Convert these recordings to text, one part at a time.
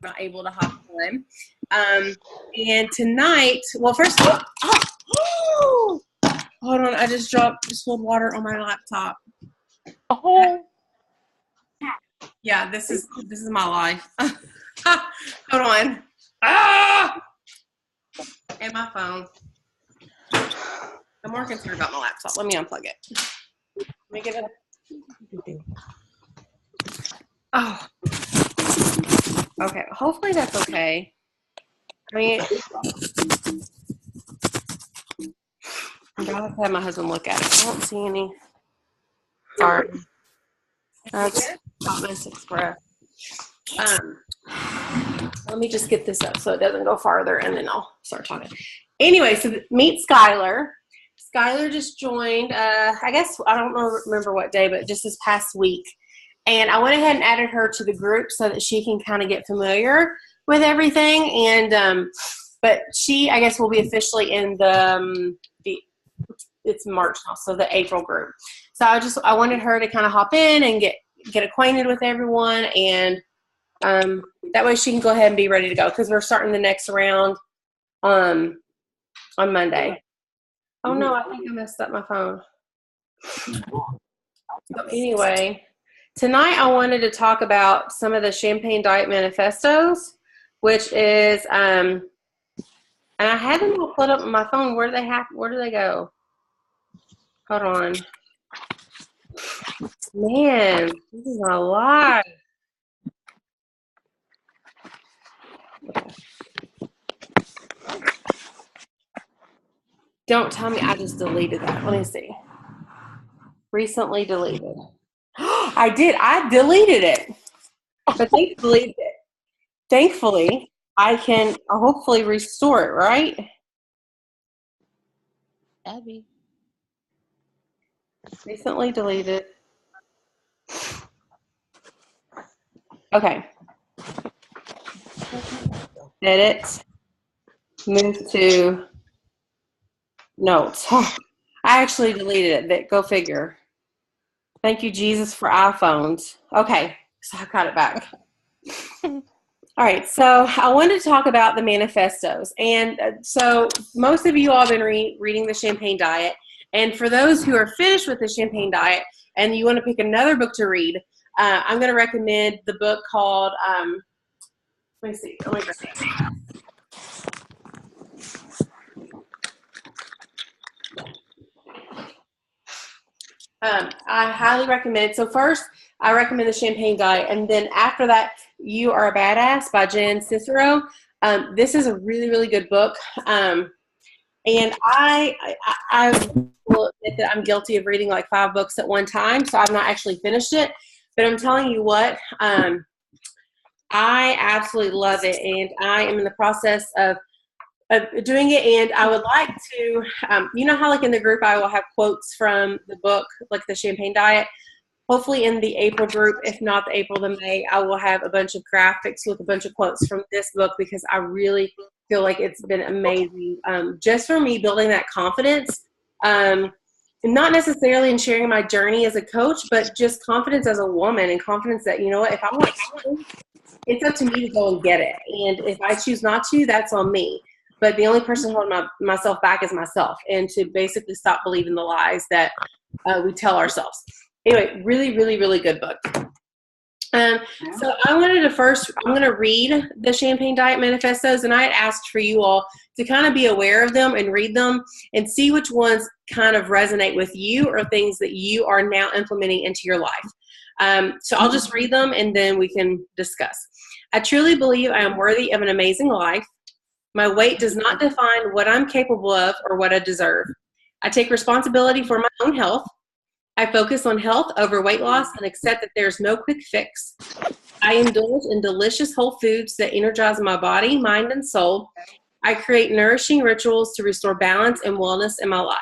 not able to hop on. And tonight, well, first of all, hold on, I just spilled water on my laptop. Oh, yeah, this is my life. Hold on. Ah! And my phone. I'm more concerned about my laptop. Let me unplug it. Let me get it. Oh. Okay. Hopefully that's okay. I mean, I'm gonna have to have my husband look at it. I don't see any. Sorry. That's Thomas Express. Let me just get this up so it doesn't go farther, and then I'll start talking. Anyway, so meet Skylar. Skylar just joined, I guess, I don't remember what day, but just this past week. And I went ahead and added her to the group so that she can kind of get familiar with everything. And but she, I guess, will be officially in it's March now, so the April group. So I wanted her to kind of hop in and get acquainted with everyone, and that way she can go ahead and be ready to go, because we're starting the next round on Monday. Oh no, I think I messed up my phone. So anyway, tonight I wanted to talk about some of the Champagne Diet Manifestos, which is and I had them all put up on my phone. Where do they go? Hold on. Man, this is a lot. Don't tell me I just deleted that. Let me see. Recently deleted. I did. I deleted it. But thankfully, I can hopefully restore it, right? Abby. Recently deleted. Okay. Edit. Move to notes. Oh, I actually deleted it. Go figure. Thank you, Jesus, for iPhones. Okay, so I got it back. All right, so I wanted to talk about the manifestos. And so most of you all have been reading the Champagne Diet. And for those who are finished with the Champagne Diet and you want to pick another book to read, I'm going to recommend the book called, let me see. I highly recommend it. So first, I recommend the Champagne Diet, and then after that, You Are a Badass by Jen Cicero. This is a really, really good book, and I will admit that I'm guilty of reading like 5 books at one time, so I've not actually finished it. But I'm telling you what, I absolutely love it, and I am in the process of doing it. And I would like to, you know how like in the group I will have quotes from the book, like the Champagne Diet. Hopefully in the April group, if not the April to May, I will have a bunch of graphics with a bunch of quotes from this book, because I really feel like it's been amazing just for me building that confidence. Not necessarily in sharing my journey as a coach, but just confidence as a woman, and confidence that, you know what, if I want something, it's up to me to go and get it. And if I choose not to, that's on me. But the only person holding myself back is myself, and to basically stop believing the lies that we tell ourselves. Anyway, really, really, really good book. So I'm going to read the Champagne Diet Manifestos, and I had asked for you all to kind of be aware of them and read them and see which ones kind of resonate with you, or things that you are now implementing into your life. So I'll just read them and then we can discuss. I truly believe I am worthy of an amazing life. My weight does not define what I'm capable of or what I deserve. I take responsibility for my own health. I focus on health over weight loss and accept that there's no quick fix. I indulge in delicious whole foods that energize my body, mind, and soul. I create nourishing rituals to restore balance and wellness in my life.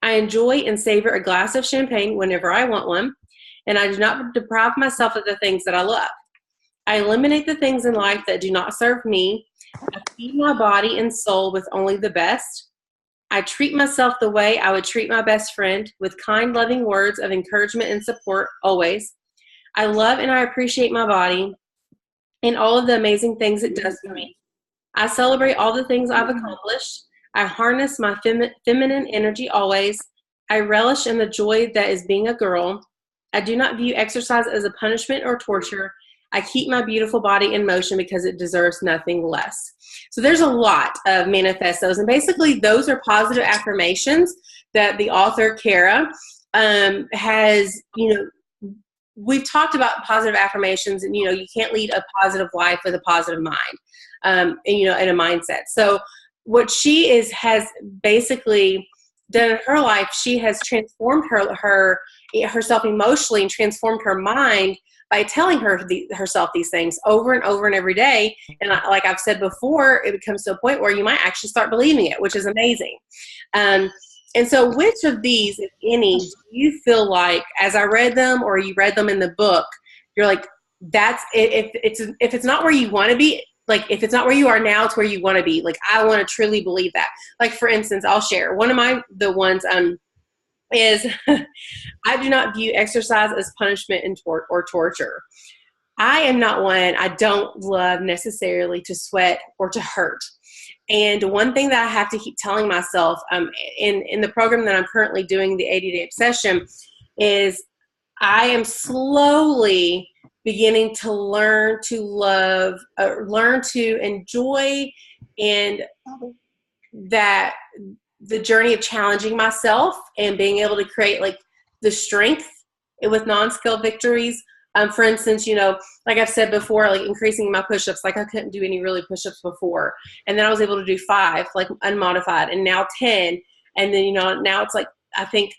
I enjoy and savor a glass of champagne whenever I want one, and I do not deprive myself of the things that I love. I eliminate the things in life that do not serve me. I feed my body and soul with only the best. I treat myself the way I would treat my best friend, with kind, loving words of encouragement and support always. I love and I appreciate my body, and all of the amazing things it does for me. I celebrate all the things I've accomplished. I harness my feminine energy always. I relish in the joy that is being a girl. I do not view exercise as a punishment or torture. I keep my beautiful body in motion because it deserves nothing less. So there's a lot of manifestos, and basically those are positive affirmations that the author, Kara, has, we've talked about positive affirmations, and, you can't lead a positive life with a positive mind, and, in a mindset. So what she has basically done in her life, she has transformed herself emotionally and transformed her mind by telling herself these things over and over and every day. And like I've said before, it becomes to a point where you might actually start believing it, which is amazing. And so which of these, if any, do you feel like, as I read them or you read them in the book, you're like, that's, if it's not where you want to be, like if it's not where you are now, it's where you want to be. Like, I want to truly believe that. Like, for instance, I'll share one of the ones is I do not view exercise as punishment or torture. I am not one, I don't love necessarily to sweat or to hurt. And one thing that I have to keep telling myself in the program that I'm currently doing, the 80-day obsession, is I am slowly beginning to learn to love, learn to enjoy, and that the journey of challenging myself and being able to create like the strength with non-scale victories. For instance, like I've said before, like increasing my push-ups, like I couldn't do any really push-ups before. And then I was able to do 5, like unmodified, and now 10. And then, now it's like, I think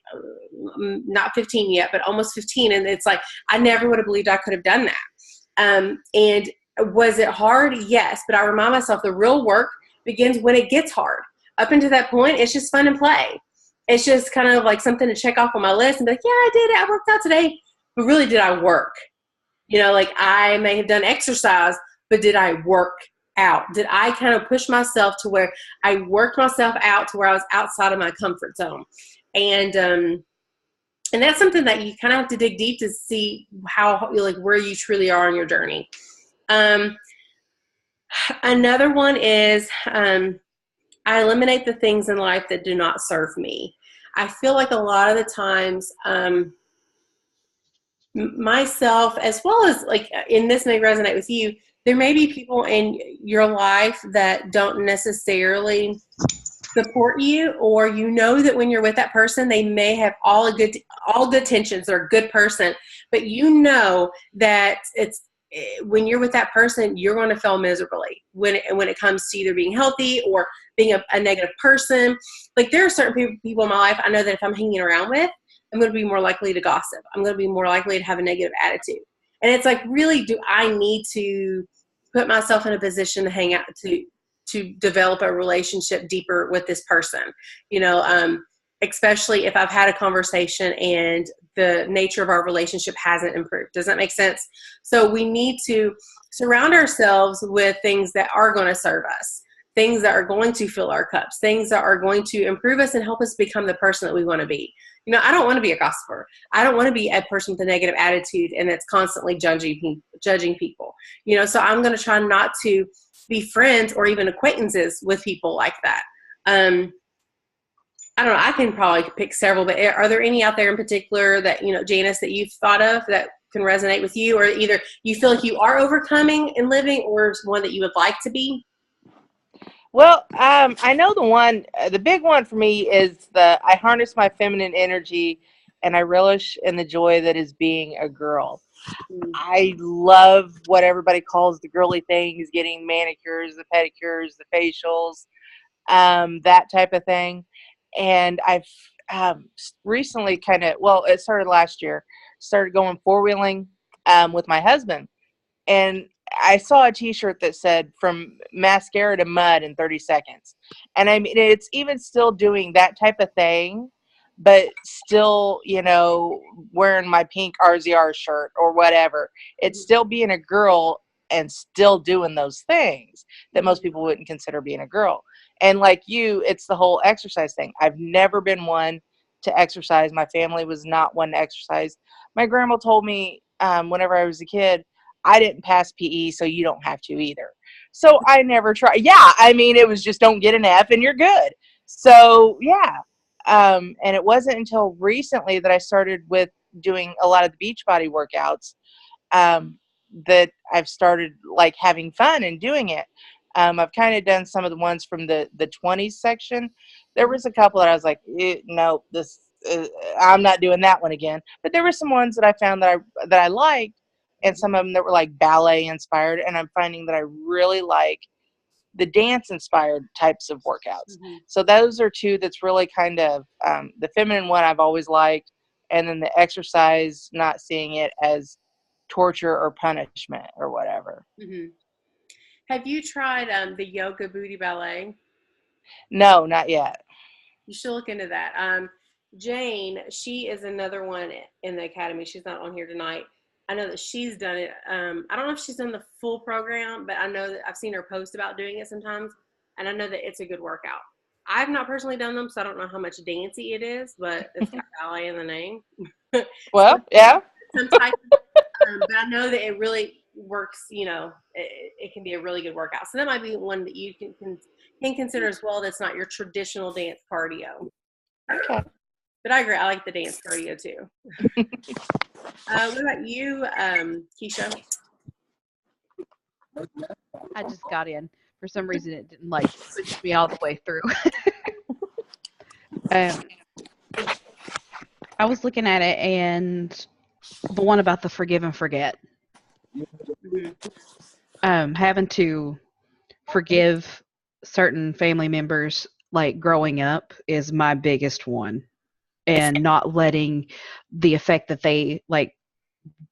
not 15 yet, but almost 15. And it's like, I never would have believed I could have done that. And was it hard? Yes. But I remind myself the real work begins when it gets hard. Up until that point, it's just fun and play. It's just kind of like something to check off on my list and be like, yeah, I did it. I worked out today. But really, did I work? Like I may have done exercise, but did I work out? Did I kind of push myself to where I worked myself out to where I was outside of my comfort zone? And that's something that you kind of have to dig deep to see how, like, where you truly are on your journey. Another one is I eliminate the things in life that do not serve me. I feel like a lot of the times myself, as well as like, and this may resonate with you, there may be people in your life that don't necessarily support you, or that when you're with that person, they may have all good intentions. They're a good person, but that it's when you're with that person, you're going to fail miserably when it comes to either being healthy or being a negative person. Like, there are certain people in my life I know that if I'm hanging around with, I'm going to be more likely to gossip. I'm going to be more likely to have a negative attitude. And it's like, really, do I need to put myself in a position to hang out, to develop a relationship deeper with this person? Especially if I've had a conversation and the nature of our relationship hasn't improved. Does that make sense? So we need to surround ourselves with things that are going to serve us, things that are going to fill our cups, things that are going to improve us and help us become the person that we want to be. I don't want to be a gossiper. I don't want to be a person with a negative attitude and that's constantly judging people. So I'm going to try not to be friends or even acquaintances with people like that. I don't know. I can probably pick several, but are there any out there in particular that, Janice, that you've thought of that can resonate with you, or either you feel like you are overcoming and living, or one that you would like to be? Well, I know the big one for me is I harness my feminine energy and I relish in the joy that is being a girl. I love what everybody calls the girly things, getting manicures, the pedicures, the facials, that type of thing. And I've recently it started last year, started going 4-wheeling with my husband. And I saw a t-shirt that said from mascara to mud in 30 seconds. And I mean, it's even still doing that type of thing, but still, wearing my pink RZR shirt or whatever. It's still being a girl and still doing those things that most people wouldn't consider being a girl. And like you, it's the whole exercise thing. I've never been one to exercise. My family was not one to exercise. My grandma told me whenever I was a kid, I didn't pass PE, so you don't have to either. So I never tried. Yeah, I mean, it was just don't get an F and you're good. So yeah. And it wasn't until recently that I started with doing a lot of the Beachbody workouts, that I've started like having fun and doing it. I've kind of done some of the ones from the 20s section. There was a couple that I was like, no, this I'm not doing that one again. But there were some ones that I found that I liked, and some of them that were like ballet inspired. And I'm finding that I really like the dance inspired types of workouts. Mm-hmm. So those are two that's really kind of the feminine one I've always liked, and then the exercise, not seeing it as torture or punishment or whatever. Mm-hmm. Have you tried the yoga booty ballet? No, not yet. You should look into that. Jane, she is another one in the academy. She's not on here tonight. I know that she's done it. I don't know if she's done the full program, but I know that I've seen her post about doing it sometimes, and I know that it's a good workout. I've not personally done them, so I don't know how much dancey it is, but it's got ballet in the name. Well, yeah. Some type but I know that it really works, it can be a really good workout. So that might be one that you can consider as well. That's not your traditional dance cardio. Okay. But I agree. I like the dance cardio too. What about you, Keisha? I just got in. For some reason, it didn't like push me all the way through. I was looking at it, and the one about the forgive and forget. Having to forgive certain family members, like growing up, is my biggest one. And not letting the effect that they, like,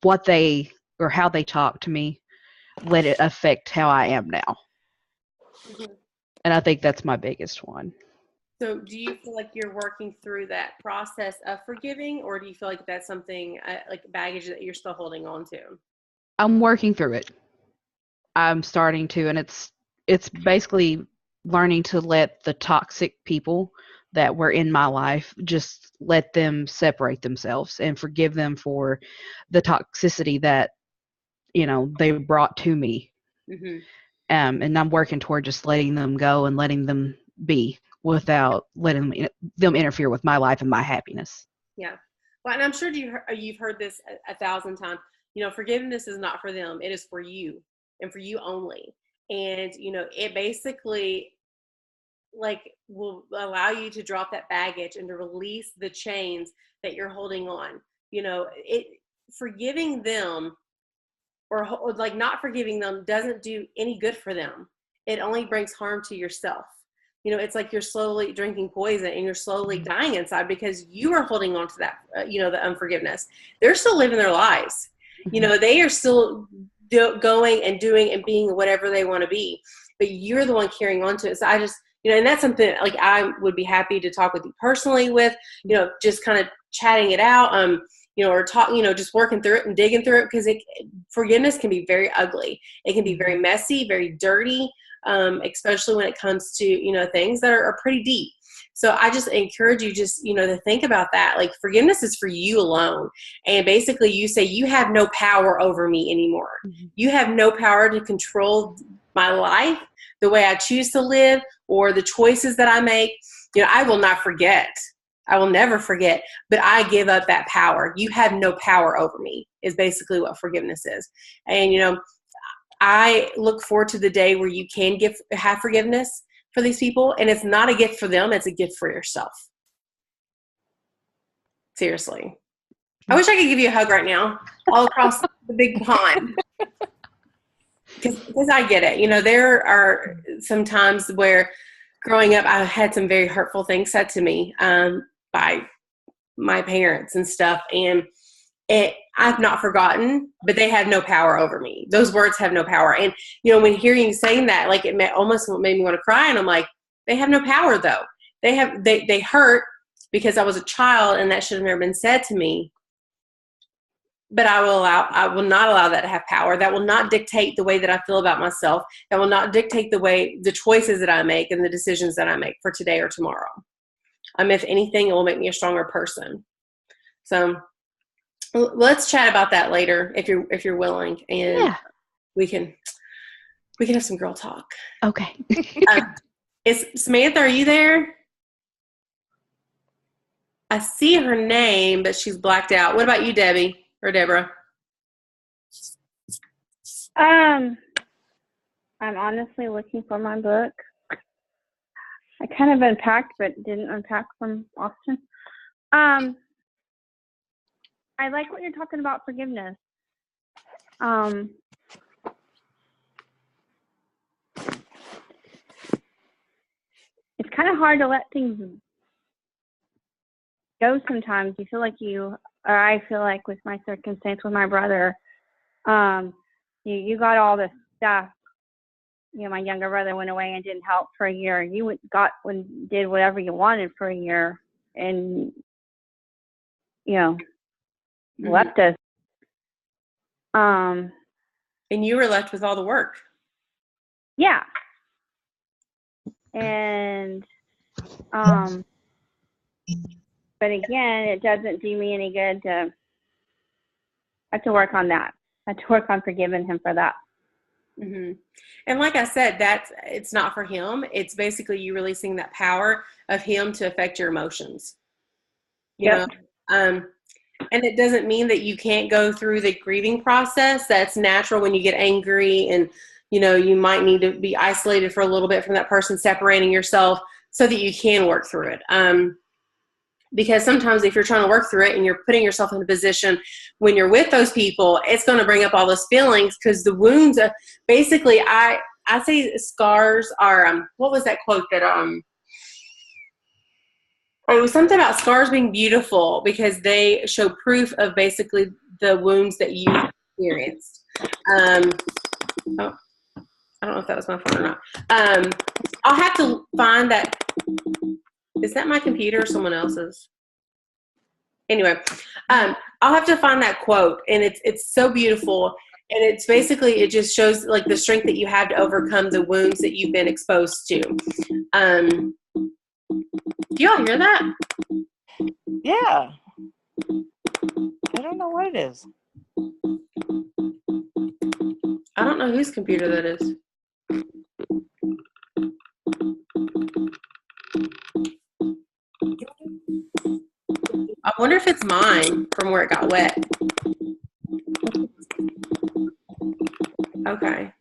what they or how they talk to me, let it affect how I am now. Mm-hmm. And I think that's my biggest one. So do you feel like you're working through that process of forgiving, or do you feel like that's something like baggage that you're still holding on to? I'm working through it. I'm starting to, and it's basically learning to let the toxic people that were in my life, just let them separate themselves and forgive them for the toxicity that, they brought to me. Mm-hmm. And I'm working toward just letting them go and letting them be without letting them interfere with my life and my happiness. Yeah. Well, and I'm sure you've heard this a thousand times. Forgiveness is not for them. It is for you and for you only. And, it basically will allow you to drop that baggage and to release the chains that you're holding on. Forgiving them or like not forgiving them doesn't do any good for them. It only brings harm to yourself. It's like you're slowly drinking poison and you're slowly dying inside because you are holding on to that, the unforgiveness. They're still living their lives. They are still going and doing and being whatever they want to be, but you're the one carrying on to it. So I just, and that's something like I would be happy to talk with you personally with, just kind of chatting it out, or talk, just working through it and digging through it, because forgiveness can be very ugly. It can be very messy, very dirty, especially when it comes to, things that are pretty deep. So I just encourage you to think about that. Like, forgiveness is for you alone. And basically you say, you have no power over me anymore. Mm-hmm. You have no power to control my life, the way I choose to live, or the choices that I make. I will not forget. I will never forget, but I give up that power. You have no power over me is basically what forgiveness is. And, I look forward to the day where you can have forgiveness for these people. And it's not a gift for them. It's a gift for yourself. Seriously. I wish I could give you a hug right now all across the big pond. Because I get it. There are some times where growing up, I had some very hurtful things said to me by my parents and stuff. And I've not forgotten, but they have no power over me. Those words have no power. And, when hearing you saying that, like, it almost made me want to cry. And I'm like, they have no power though. They hurt because I was a child and that should have never been said to me. But I will not allow that to have power. That will not dictate the way that I feel about myself. That will not dictate the choices that I make and the decisions that I make for today or tomorrow. If anything, it will make me a stronger person. So let's chat about that later if you're willing, and Yeah. we can have some girl talk. Okay. Is Samantha, are you there? I see her name, but she's blacked out. What about you, Debbie or Deborah? I'm honestly looking for my book. I kind of unpacked, but didn't unpack from Austin. I like what you're talking about, forgiveness. It's kind of hard to let things go sometimes. You feel like I feel like with my circumstance with my brother, you got all this stuff. My younger brother went away and didn't help for a year. You did whatever you wanted for a year, and left us. And you were left with all the work. Yeah. And but again, it doesn't do me any good to have to work on that. I have to work on forgiving him for that. Mm-hmm. And like I said, it's not for him. It's basically you releasing that power of him to affect your emotions. You know? And it doesn't mean that you can't go through the grieving process. That's natural when you get angry, and you might need to be isolated for a little bit from that person, separating yourself so that you can work through it. Because sometimes if you're trying to work through it and you're putting yourself in a position when you're with those people, it's going to bring up all those feelings, because the wounds are basically, I say scars are, what was that quote that, it was something about scars being beautiful because they show proof of basically the wounds that you experienced. I don't know if that was my phone or not. I'll have to find that. Is that my computer or someone else's? Anyway, I'll have to find that quote, and it's so beautiful, and it's basically, it just shows like the strength that you have to overcome the wounds that you've been exposed to. Do y'all hear that? Yeah. I don't know what it is. I don't know whose computer that is. I wonder if it's mine from where it got wet. Okay.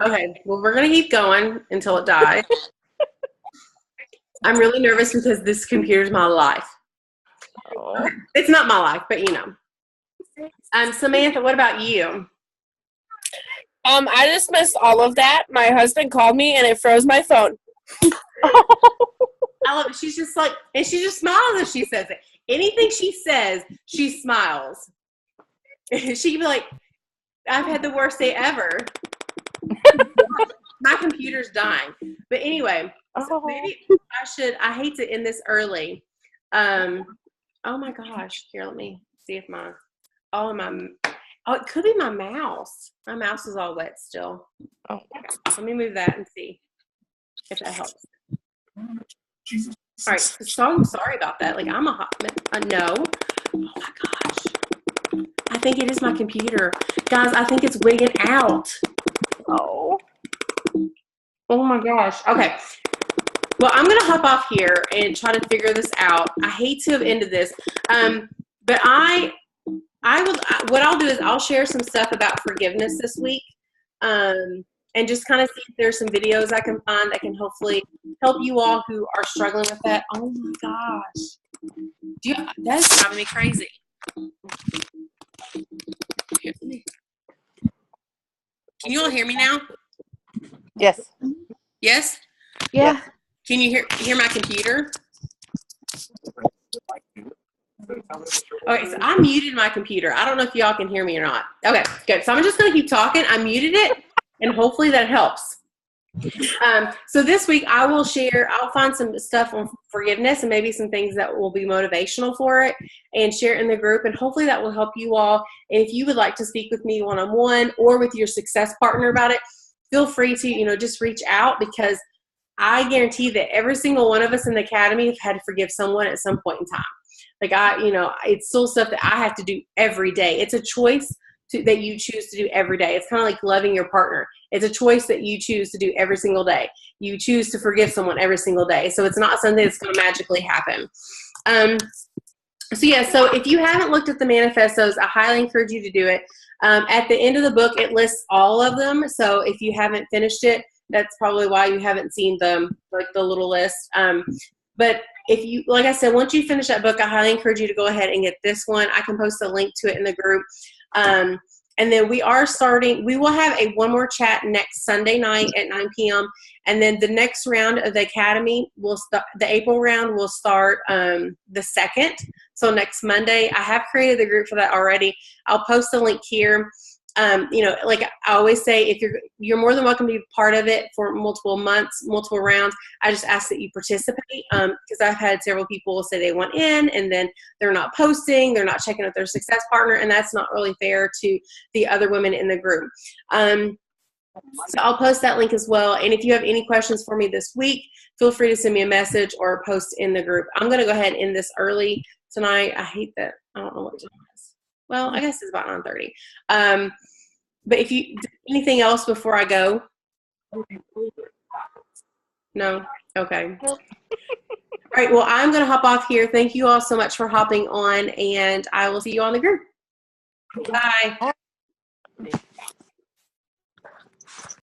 Okay, well, we're going to keep going until it dies. I'm really nervous because this computer's my life. Oh. It's not my life, but Samantha, what about you? I just missed all of that. My husband called me and it froze my phone. I love it. She's just like, and she just smiles as she says it. Anything she says, she smiles. She'd be like, I've had the worst day ever. My computer's dying. But anyway, so maybe I hate to end this early. Oh my gosh. Here, let me see if it could be my mouse. My mouse is all wet still. Oh, okay. Let me move that and see if that helps. All right. So I'm sorry about that. Like, I'm no. Oh my gosh. I think it is my computer. Guys, I think it's wigging out. Oh my gosh. Okay. Well, I'm going to hop off here and try to figure this out. I hate to have ended this. But what I'll do is I'll share some stuff about forgiveness this week. And just kind of see if there's some videos I can find that can hopefully help you all who are struggling with that. Oh my gosh. That's driving me crazy. Can you all hear me now? Yes. Yes? Yeah. Can you hear my computer? Okay, so I muted my computer. I don't know if y'all can hear me or not. Okay, good. So I'm just going to keep talking. I muted it, and hopefully that helps. So this week I'll find some stuff on forgiveness and maybe some things that will be motivational for it and share it in the group, and hopefully that will help you all. And if you would like to speak with me one-on-one or with your success partner about it, feel free to, just reach out, because I guarantee that every single one of us in the academy have had to forgive someone at some point in time. Like it's still stuff that I have to do every day. It's a choice that you choose to do every day. It's kind of like loving your partner. It's a choice that you choose to do every single day. You choose to forgive someone every single day. So it's not something that's going to magically happen. So if you haven't looked at the manifestos, I highly encourage you to do it. At the end of the book, it lists all of them. So if you haven't finished it, that's probably why you haven't seen them, like the little list. But if you, like I said, once you finish that book, I highly encourage you to go ahead and get this one. I can post a link to it in the group. And then we will have one more chat next Sunday night at 9 p.m. And then the next round of the academy the April round will start the 2nd. So next Monday. I have created the group for that already. I'll post the link here. Like I always say, if you're more than welcome to be part of it for multiple months, multiple rounds. I just ask that you participate because I've had several people say they want in and then they're not posting, they're not checking with their success partner, and that's not really fair to the other women in the group. So I'll post that link as well. And if you have any questions for me this week, feel free to send me a message or post in the group. I'm going to go ahead and end this early tonight. I hate that. I don't know what time it is. Well, I guess it's about 9:30. But if you anything else before I go? No? Okay. All right. Well, I'm going to hop off here. Thank you all so much for hopping on, and I will see you on the group. Bye.